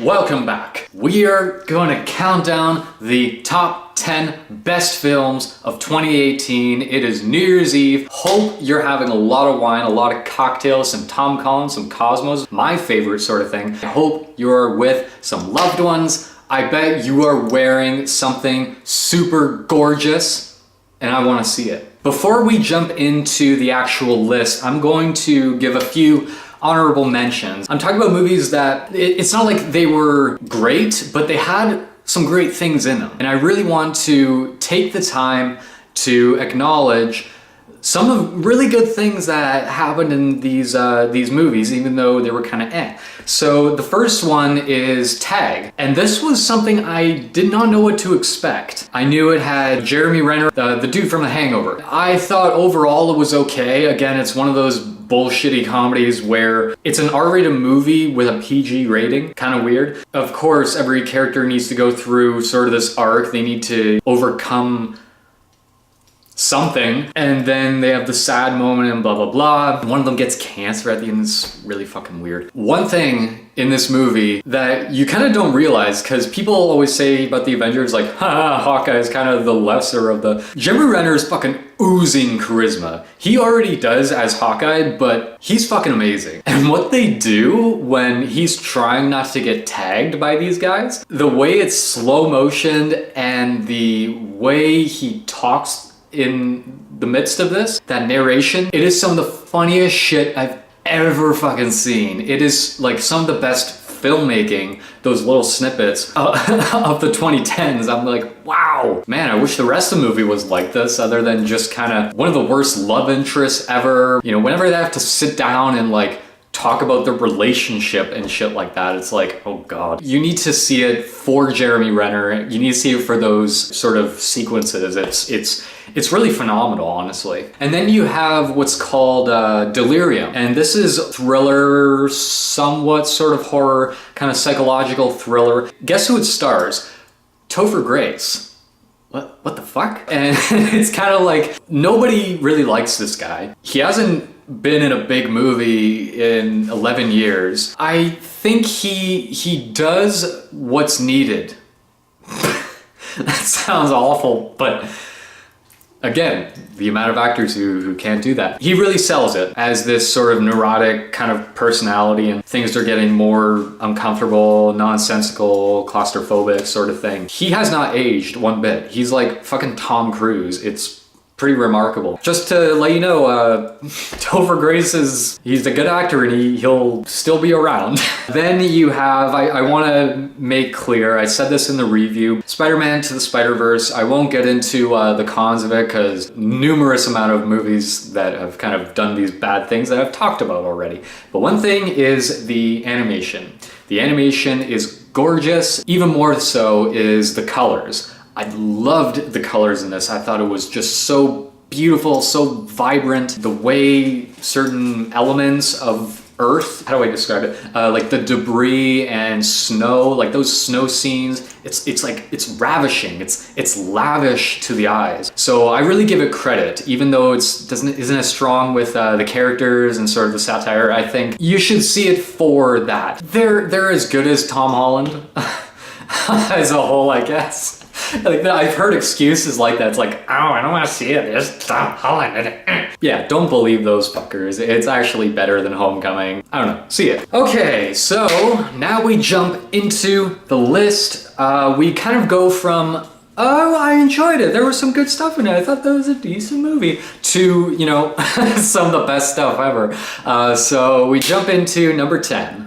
Welcome back. We are going to count down the top 10 best films of 2018. It is New Year's Eve. Hope you're having a lot of wine, a lot of cocktails, some Tom Collins, some Cosmos, my favorite sort of thing. I hope you're with some loved ones. I bet you are wearing something super gorgeous and I want to see it. Before we jump into the actual list, I'm going to give a few honorable mentions. I'm talking about movies that it's not like they were great, but they had some great things in them. And I really want to take the time to acknowledge some of really good things that happened in these movies, even though they were kind of eh. So the first one is Tag. And this was something I did not know what to expect. I knew it had Jeremy Renner, the dude from The Hangover. I thought overall it was okay. Again, it's one of those bullshitty comedies where it's an R-rated movie with a PG rating. Kind of weird. Of course, every character needs to go through sort of this arc. They need to overcome something, and then they have the sad moment and blah blah blah. One of them gets cancer at the end. It's really fucking weird. One thing in this movie that you kind of don't realize, because people always say about the Avengers like, haha, Hawkeye is kind of the lesser of the... Jeremy Renner is fucking oozing charisma. He already does as Hawkeye, but he's fucking amazing. And what they do when he's trying not to get tagged by these guys, the way it's slow motioned and the way he talks in the midst of this, that narration, it is some of the funniest shit I've ever fucking seen. It is like some of the best filmmaking, those little snippets of the 2010s. I'm like, wow, man, I wish the rest of the movie was like this, other than just kind of one of the worst love interests ever. You know, whenever they have to sit down and like talk about their relationship and shit like that, it's like, oh god. You need to see it for Jeremy Renner. You need to see it for those sort of sequences. It's really phenomenal, honestly. And then you have what's called Delirium. And this is thriller, somewhat sort of horror, kind of psychological thriller. Guess who it stars? Topher Grace. What the fuck? And it's kind of like, nobody really likes this guy. He hasn't been in a big movie in 11 years. I think he does what's needed. That sounds awful, but again, the amount of actors who can't do that. He really sells it as this sort of neurotic kind of personality, and things are getting more uncomfortable, nonsensical, claustrophobic sort of thing. He has not aged one bit. He's like fucking Tom Cruise. It's pretty remarkable. Just to let you know, Topher Grace he's a good actor and he'll still be around. Then you have, I want to make clear, I said this in the review, Spider-Man to the Spider-Verse. I won't get into the cons of it because numerous amount of movies that have kind of done these bad things that I've talked about already. But one thing is the animation. The animation is gorgeous. Even more so is the colors. I loved the colors in this. I thought it was just so beautiful, so vibrant. The way certain elements of Earth, how do I describe it? Like the debris and snow, like those snow scenes, it's like, it's ravishing. It's lavish to the eyes. So I really give it credit, even though isn't as strong with the characters and sort of the satire. I think you should see it for that. They're as good as Tom Holland as a whole, I guess. Like, I've heard excuses like that. It's like, oh, I don't want to see it. There's Tom Holland. Yeah, don't believe those fuckers. It's actually better than Homecoming. I don't know. See it. Okay, so now we jump into the list. We kind of go from, oh, I enjoyed it. There was some good stuff in it. I thought that was a decent movie, to, you know, some of the best stuff ever. So we jump into number 10.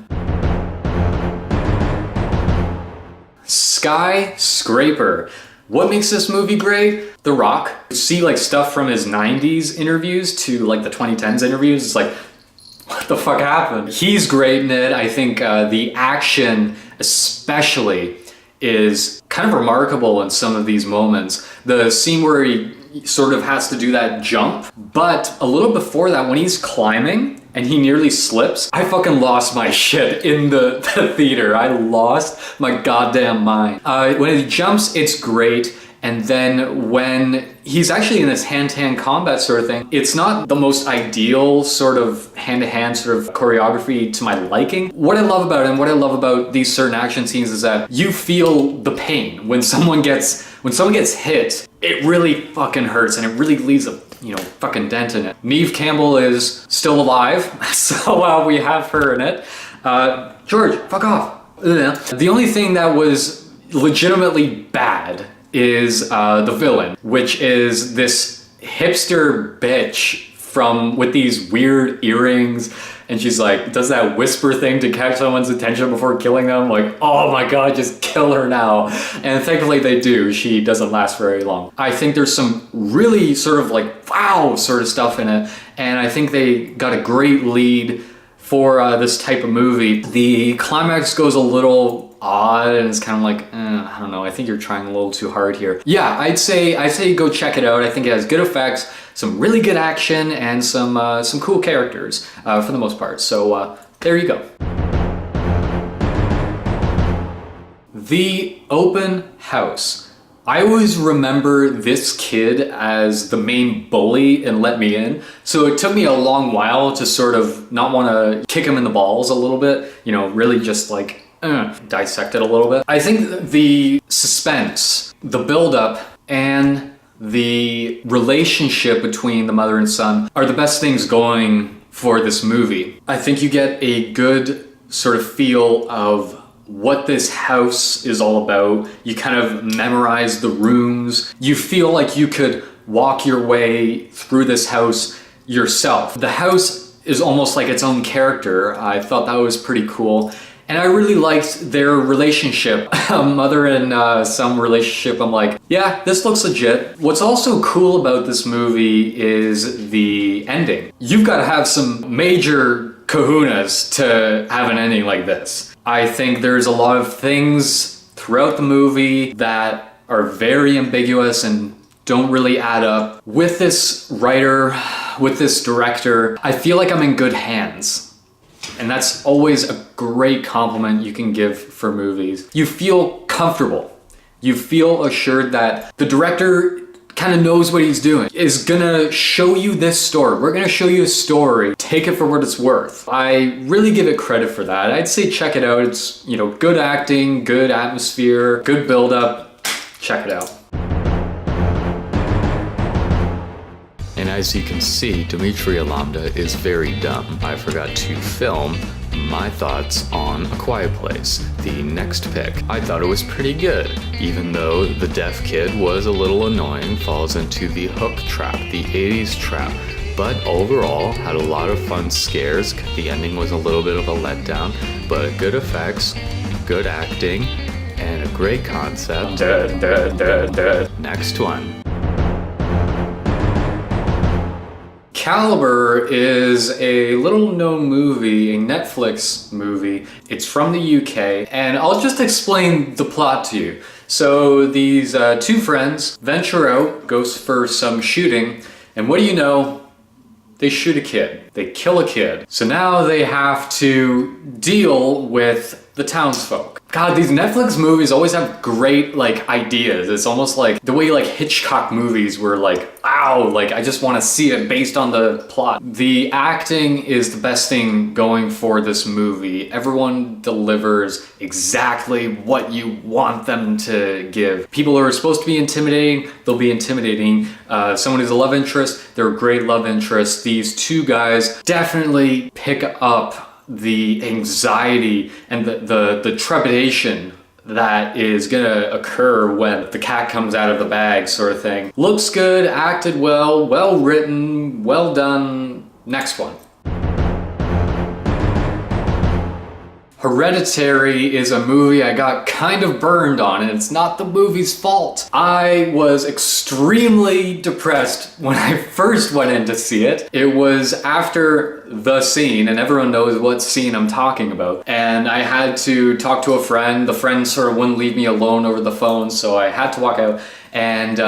Skyscraper. What makes this movie great? The Rock. You see like stuff from his 90s interviews to like the 2010s interviews. It's like, what the fuck happened? He's great in it. I think the action especially is kind of remarkable in some of these moments. The scene where he sort of has to do that jump, but a little before that, when he's climbing and he nearly slips, I fucking lost my shit in the theater. I lost my goddamn mind. When he jumps, it's great. And then when he's actually in this hand-to-hand combat sort of thing, it's not the most ideal sort of hand-to-hand sort of choreography to my liking. What I love about it and what I love about these certain action scenes is that you feel the pain when someone gets hit. It really fucking hurts and it really leaves a fucking dent in it. Neve Campbell is still alive, so we have her in it. George, fuck off. The only thing that was legitimately bad is the villain, which is this hipster bitch with these weird earrings, and she's like, does that whisper thing to catch someone's attention before killing them. Like, oh my god, just kill her now. And thankfully they do. She doesn't last very long. I think there's some really sort of like wow sort of stuff in it, and I think they got a great lead for this type of movie. The climax goes a little odd and it's kind of like, I don't know, I think you're trying a little too hard here. Yeah, I'd say go check it out. I think it has good effects, some really good action, and some cool characters for the most part. So there you go. The Open House. I always remember this kid as the main bully in Let Me In, so it took me a long while to sort of not want to kick him in the balls a little bit, really just like dissect it a little bit. I think the suspense, the build-up, and the relationship between the mother and son are the best things going for this movie. I think you get a good sort of feel of what this house is all about. You kind of memorize the rooms. You feel like you could walk your way through this house yourself. The house is almost like its own character. I thought that was pretty cool. And I really liked their relationship, mother and son relationship. I'm like, yeah, this looks legit. What's also cool about this movie is the ending. You've got to have some major kahunas to have an ending like this. I think there's a lot of things throughout the movie that are very ambiguous and don't really add up. With this writer, with this director, I feel like I'm in good hands. And that's always a great compliment you can give for movies. You feel comfortable. You feel assured that the director kind of knows what he's doing, is gonna show you this story. We're gonna show you a story. Take it for what it's worth. I really give it credit for that. I'd say check it out. It's, good acting, good atmosphere, good build-up. Check it out. And as you can see, Dimitria Lambda is very dumb. I forgot to film my thoughts on A Quiet Place, the next pick. I thought it was pretty good, even though the deaf kid was a little annoying, falls into the hook trap, the 80s trap. But overall, had a lot of fun scares. The ending was a little bit of a letdown, but good effects, good acting, and a great concept. Next one. Caliber is a little known movie, a Netflix movie. It's from the UK, and I'll just explain the plot to you. So these two friends venture out, goes for some shooting, and what do you know? They shoot a kid. They kill a kid. So now they have to deal with the townsfolk. God, these Netflix movies always have great ideas. It's almost like the way Hitchcock movies were wow, I just want to see it based on the plot. The acting is the best thing going for this movie. Everyone delivers exactly what you want them to give. People who are supposed to be intimidating, they'll be intimidating. Someone who's a love interest, they're a great love interest. These two guys definitely pick up the anxiety and the trepidation that is gonna occur when the cat comes out of the bag sort of thing. Looks good, acted well, well written, well done. Next one. Hereditary is a movie I got kind of burned on, and it's not the movie's fault. I was extremely depressed when I first went in to see it. It was after the scene, and everyone knows what scene I'm talking about. And I had to talk to a friend. The friend sort of wouldn't leave me alone over the phone, so I had to walk out. And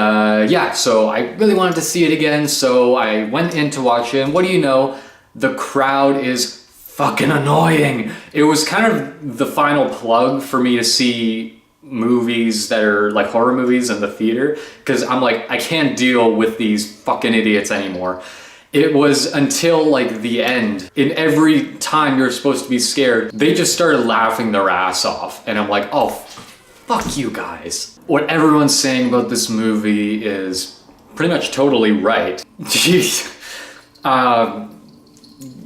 so I really wanted to see it again, so I went in to watch it. And what do you know? The crowd is fucking annoying. It was kind of the final plug for me to see movies that are like horror movies in the theater, because I'm like, I can't deal with these fucking idiots anymore. It was until like the end, in every time you're supposed to be scared, they just started laughing their ass off. And I'm like, oh, fuck you guys. What everyone's saying about this movie is pretty much totally right. Jeez.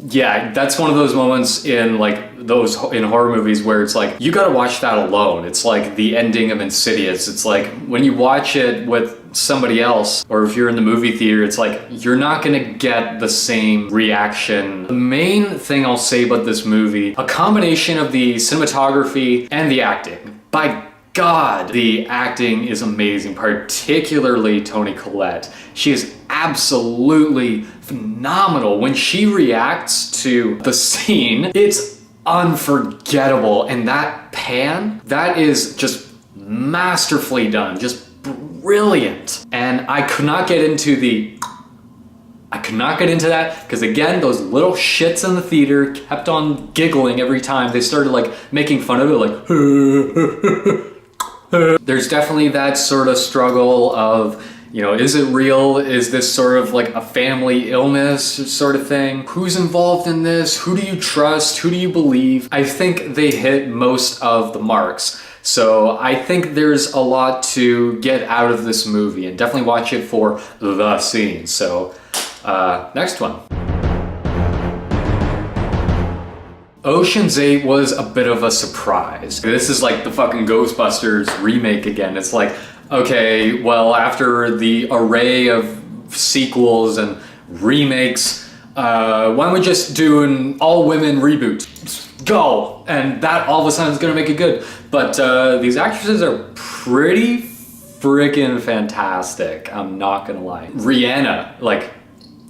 Yeah, that's one of those moments in like those in horror movies where it's like, you gotta watch that alone. It's like the ending of Insidious. It's like when you watch it with somebody else, or if you're in the movie theater, it's like, you're not gonna get the same reaction. The main thing I'll say about this movie, a combination of the cinematography and the acting. By God, the acting is amazing, particularly Toni Collette. She is absolutely phenomenal. When she reacts to the scene, it's unforgettable. And that pan, that is just masterfully done, just brilliant. And I could not get into that because, again, those little shits in the theater kept on giggling every time they started like making fun of it, like there's definitely that sort of struggle of, you know, is it real? Is this sort of like a family illness sort of thing? Who's involved in this? Who do you trust? Who do you believe? I think they hit most of the marks. So I think there's a lot to get out of this movie, and definitely watch it for the scene. So next one. Ocean's 8 was a bit of a surprise. This is like the fucking Ghostbusters remake again. It's like, okay, well, after the array of sequels and remakes, why don't we just do an all-women reboot? Go! And that all of a sudden is gonna make it good. But these actresses are pretty freaking fantastic, I'm not gonna lie. Rihanna, like,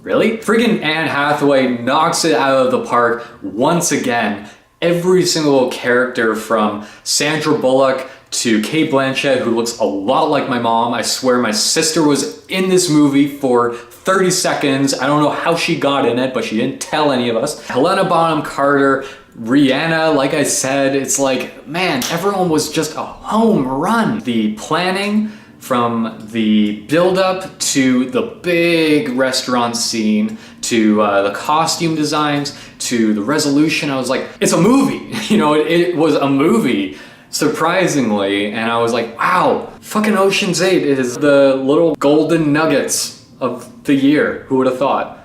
really? Friggin' Anne Hathaway knocks it out of the park once again. Every single character, from Sandra Bullock to Cate Blanchett, who looks a lot like my mom. I swear my sister was in this movie for 30 seconds. I don't know how she got in it, but she didn't tell any of us. Helena Bonham Carter, Rihanna, like I said, it's like, man, everyone was just a home run. The planning, from the build-up to the big restaurant scene, to the costume designs, to the resolution, I was like, it's a movie. You know, it was a movie, surprisingly, and I was like, wow, fucking Ocean's 8 is the little golden nuggets of the year. Who would have thought?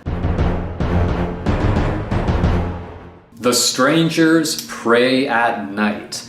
The Strangers Pray at Night.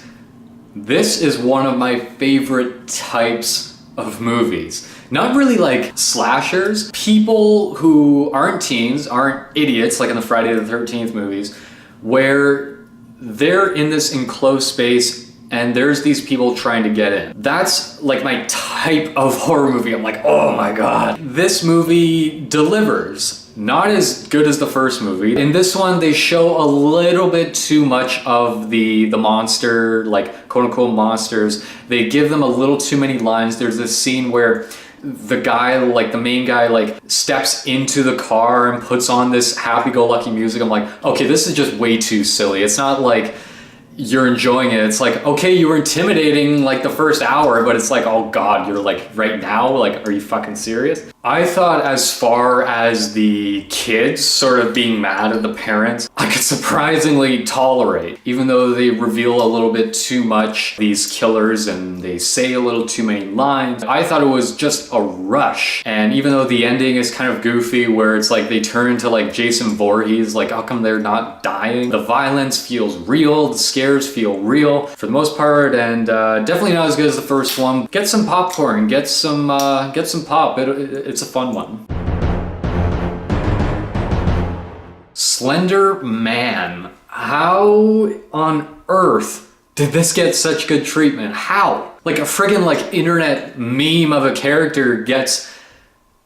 This is one of my favorite types of movies. Not really like slashers. People who aren't teens, aren't idiots like in the Friday the 13th movies, where they're in this enclosed space and there's these people trying to get in. That's like my type of horror movie. I'm like, oh my God. This movie delivers. Not as good as the first movie. In this one, they show a little bit too much of the monster, like quote unquote monsters. They give them a little too many lines. There's this scene where the guy, like the main guy, like steps into the car and puts on this happy-go-lucky music. I'm like, okay, this is just way too silly. It's not like you're enjoying it. It's like, okay, you were intimidating like the first hour, but it's like, oh God, you're like right now, like, are you fucking serious? I thought as far as the kids sort of being mad at the parents, I could surprisingly tolerate, even though they reveal a little bit too much, these killers, and they say a little too many lines. I thought it was just a rush. And even though the ending is kind of goofy, where it's like they turn to like Jason Voorhees, like how come they're not dying? The violence feels real, the scares feel real for the most part, and definitely not as good as the first one. Get some popcorn, get some pop. It's a fun one. Slenderman. How on earth did this get such good treatment? How? Like a friggin' like internet meme of a character gets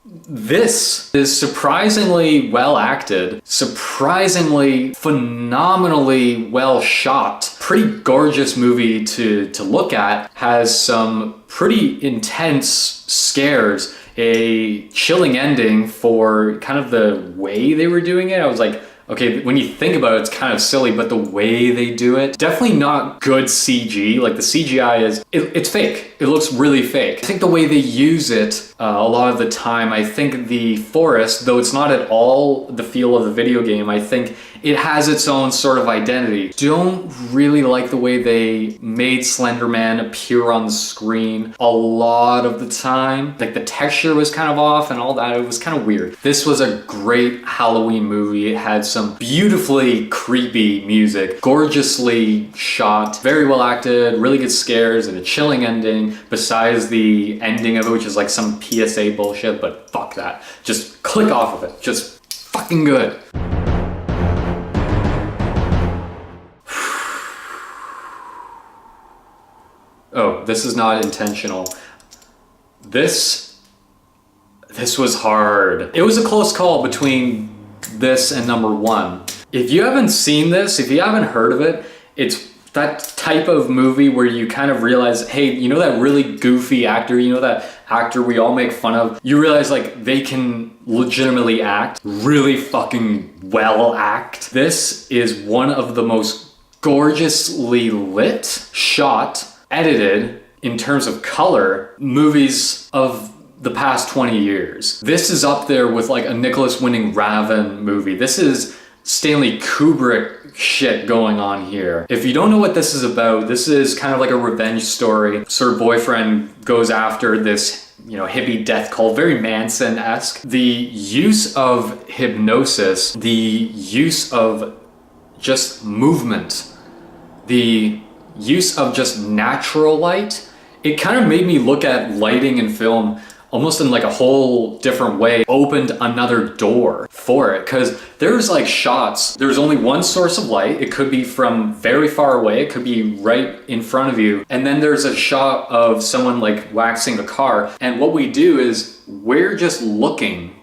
this. Is surprisingly well acted, surprisingly phenomenally well shot, pretty gorgeous movie to look at, has some pretty intense scares, a chilling ending for kind of the way they were doing it. I was like, okay, when you think about it, it's kind of silly, but the way they do it, definitely not good CG. Like the CGI it's fake. It looks really fake. I think the way they use it a lot of the time, I think the forest, though it's not at all the feel of the video game, I think it has its own sort of identity. Don't really like the way they made Slenderman appear on the screen a lot of the time. Like the texture was kind of off and all that. It was kind of weird. This was a great Halloween movie. It had some beautifully creepy music, gorgeously shot, very well acted, really good scares, and a chilling ending, besides the ending of it, which is like some PSA bullshit, but fuck that. Just click off of it. Just fucking good. Oh, this is not intentional. This was hard. It was a close call between this and number one. If you haven't seen this, if you haven't heard of it, it's that type of movie where you kind of realize, hey, you know that really goofy actor, you know that actor we all make fun of? You realize like they can legitimately act, really fucking well act. This is one of the most gorgeously lit, shot, edited, in terms of color, movies of the past 20 years. This is up there with like a Nicholas winning Raven movie. This is Stanley Kubrick shit going on here. If you don't know what this is about, this is kind of like a revenge story. Sir boyfriend goes after this, you know, hippie death cult, very Manson-esque. The use of hypnosis, the use of just movement, the use of just natural light, it kind of made me look at lighting in film almost in like a whole different way, opened another door for it. Because there's like shots, there's only one source of light. It could be from very far away, it could be right in front of you. And then there's a shot of someone like waxing a car. And what we do is we're just looking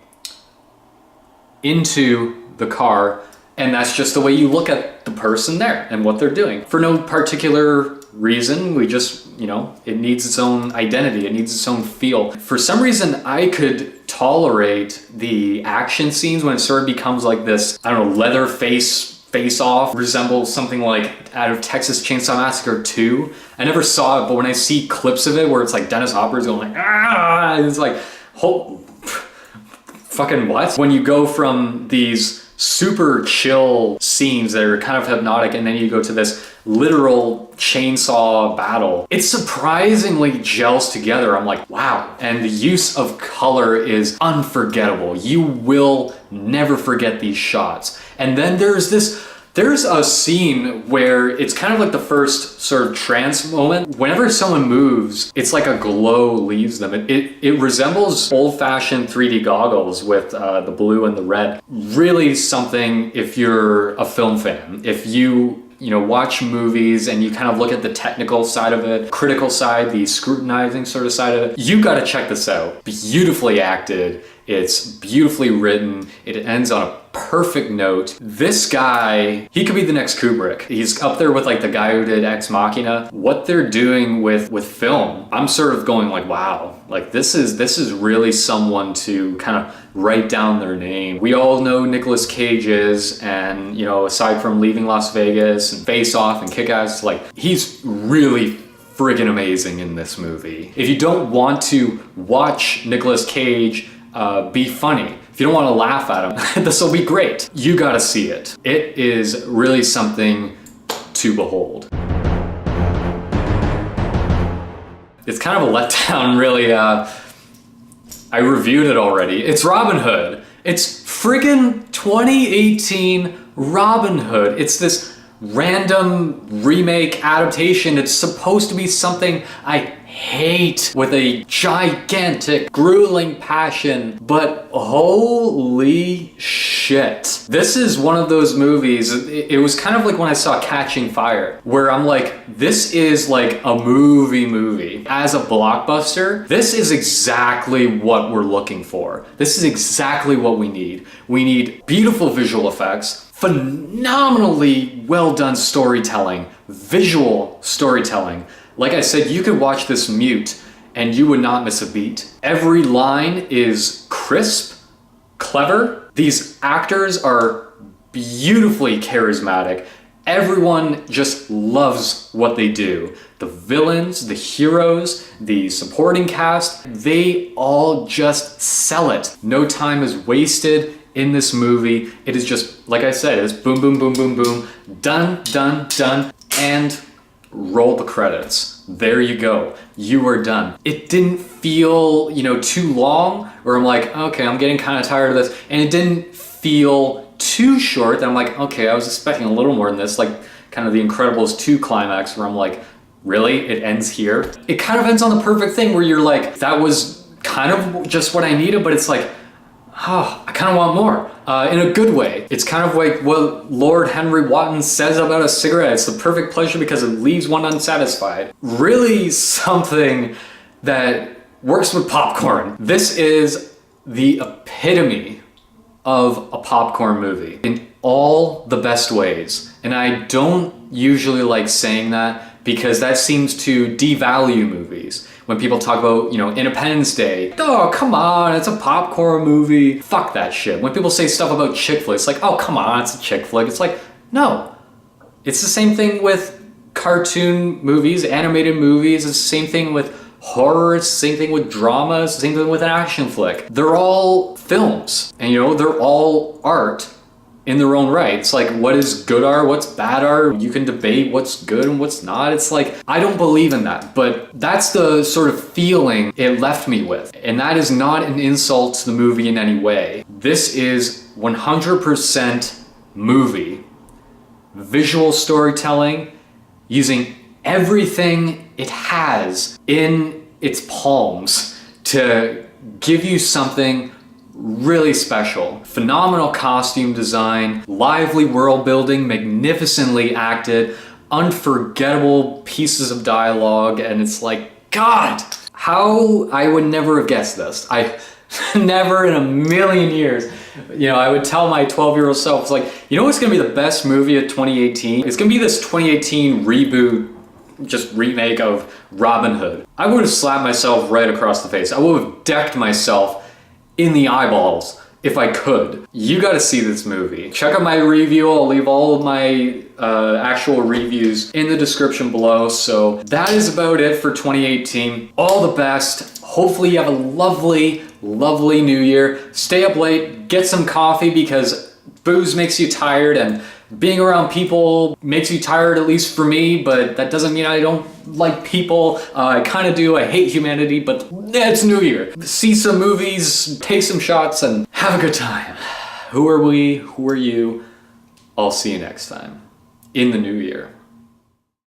into the car, and that's just the way you look at the person there and what they're doing. For no particular reason, we just, you know, it needs its own identity, it needs its own feel. For some reason, I could tolerate the action scenes when it sort of becomes like this, I don't know, leather face-off, resembles something like out of Texas Chainsaw Massacre 2. I never saw it, but when I see clips of it where it's like Dennis Hopper's going like, ah, it's like, fucking what? When you go from these super chill scenes that are kind of hypnotic and then you go to this literal chainsaw battle, it surprisingly gels together. I'm like, wow. And the use of color is unforgettable. You will never forget these shots. And then there's a scene where it's kind of like the first sort of trance moment. Whenever someone moves, it's like a glow leaves them. It resembles old-fashioned 3D goggles with the blue and the red. Really something if you're a film fan. If you watch movies and you kind of look at the technical side of it, critical side, the scrutinizing sort of side of it, you gotta check this out. Beautifully acted. It's beautifully written. It ends on a perfect note. This guy, he could be the next Kubrick. He's up there with like the guy who did Ex Machina. What they're doing with film, I'm sort of going like, wow, like this is really someone to kind of write down their name. We all know Nicolas Cage is, and aside from Leaving Las Vegas and Face Off and Kick-Ass, like he's really friggin' amazing in this movie. If you don't want to watch Nicolas Cage be funny, if you don't want to laugh at him, this will be great. You gotta see it. It is really something to behold. It's kind of a letdown, really. I reviewed it already. It's Robin Hood. It's friggin' 2018 Robin Hood. It's this random remake adaptation. It's supposed to be something I hate with a gigantic, grueling passion, but holy shit. This is one of those movies, it was kind of like when I saw Catching Fire, where I'm like, this is like a movie. As a blockbuster, this is exactly what we're looking for. This is exactly what we need. We need beautiful visual effects, phenomenally well done storytelling, visual storytelling. Like I said, you could watch this mute and you would not miss a beat. Every line is crisp, clever. These actors are beautifully charismatic. Everyone just loves what they do. The villains, the heroes, the supporting cast, they all just sell it. No time is wasted in this movie. It is just, like I said, it's boom, boom, boom, boom, boom, done, done, done, and roll the credits. There you go. You are done. It didn't feel, too long, where I'm like, okay, I'm getting kind of tired of this. And it didn't feel too short that I'm like, okay, I was expecting a little more than this, like kind of the Incredibles 2 climax where I'm like, really? It ends here? It kind of ends on the perfect thing where you're like, that was kind of just what I needed, but it's like, oh, I kind of want more. In a good way. It's kind of like what Lord Henry Wotton says about a cigarette. It's the perfect pleasure because it leaves one unsatisfied. Really something that works with popcorn. This is the epitome of a popcorn movie in all the best ways. And I don't usually like saying that because that seems to devalue movies. When people talk about, Independence Day, oh, come on, it's a popcorn movie. Fuck that shit. When people say stuff about chick flicks, like, oh, come on, it's a chick flick. It's like, no. It's the same thing with cartoon movies, animated movies. It's the same thing with horror. It's the same thing with drama. It's the same thing with an action flick. They're all films. And, they're all art in their own right. It's like, what is good art? What's bad art? You can debate what's good and what's not. It's like, I don't believe in that, but that's the sort of feeling it left me with. And that is not an insult to the movie in any way. This is 100% movie. Visual storytelling, using everything it has in its palms to give you something really special. Phenomenal costume design, lively world building, magnificently acted, unforgettable pieces of dialogue, and it's like, God, how I would never have guessed this. I never in a million years. I would tell my 12-year-old self, it's like, what's gonna be the best movie of 2018? It's gonna be this 2018 reboot, just remake of Robin Hood. I would have slapped myself right across the face. I would have decked myself in the eyeballs if I could. You gotta see this movie. Check out my review. I'll leave all of my actual reviews in the description below. So that is about it for 2018. All the best. Hopefully you have a lovely, lovely new year. Stay up late, get some coffee because booze makes you tired and being around people makes you tired, at least for me, but that doesn't mean I don't like people. I kind of do. I hate humanity, but it's New Year. See some movies, take some shots, and have a good time. Who are we? Who are you? I'll see you next time in the new year.